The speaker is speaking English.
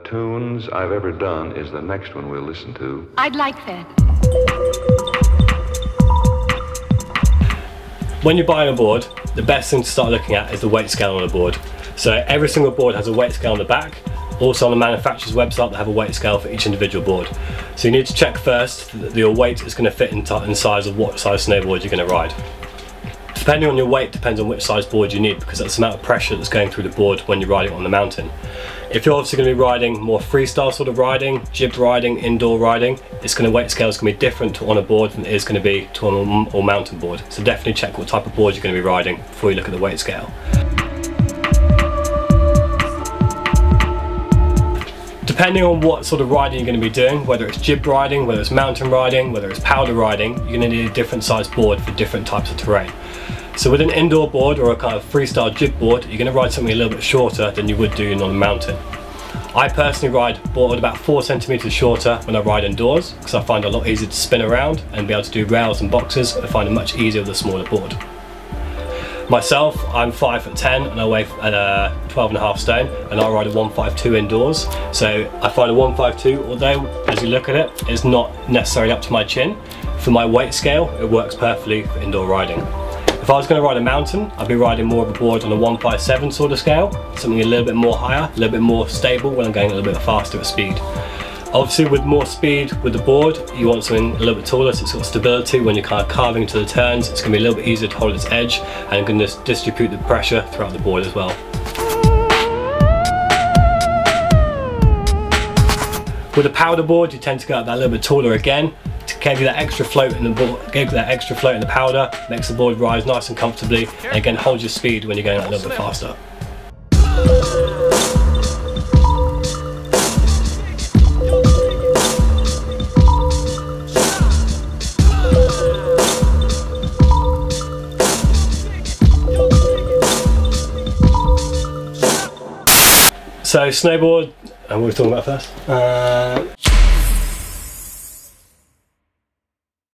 Tunes I've ever done is the next one we'll listen to. I'd like that. When you're buying a board, the best thing to start looking at is the weight scale on the board. So every single board has a weight scale on the back. Also on the manufacturer's website they have a weight scale for each individual board. So you need to check first that your weight is going to fit in size of what size snowboard you're going to ride. Depending on your weight depends on which size board you need, because that's the amount of pressure that's going through the board when you're riding on the mountain. If you're obviously going to be riding more freestyle sort of riding, jib riding, indoor riding, weight scale is going to be different on a board than it is going to be to on a mountain board. So definitely check what type of board you're going to be riding before you look at the weight scale. Depending on what sort of riding you're going to be doing, whether it's jib riding, whether it's mountain riding, whether it's powder riding, you're going to need a different size board for different types of terrain. So with an indoor board or a kind of freestyle jib board, you're going to ride something a little bit shorter than you would do on a mountain. I personally ride board about 4 centimeters shorter when I ride indoors, because I find it a lot easier to spin around and be able to do rails and boxes. I find it much easier with a smaller board. Myself, I'm 5'10" and I weigh 12.5 stone, and I ride a 152 indoors. So I find a 152, although as you look at it, it's not necessarily up to my chin. For my weight scale, it works perfectly for indoor riding. If I was going to ride a mountain, I'd be riding more of a board on a 157 sort of scale, something a little bit more higher, a little bit more stable when I'm going a little bit faster at speed. Obviously with more speed with the board, you want something a little bit taller so it's got stability when you're kind of carving into the turns. It's going to be a little bit easier to hold its edge and going to distribute the pressure throughout the board as well. With a powder board, you tend to go up that little bit taller again. To give you that extra float in the board, give that extra float in the powder, makes the board rise nice and comfortably, and again hold your speed when you're going a little bit faster. So snowboard, and what were we talking about first?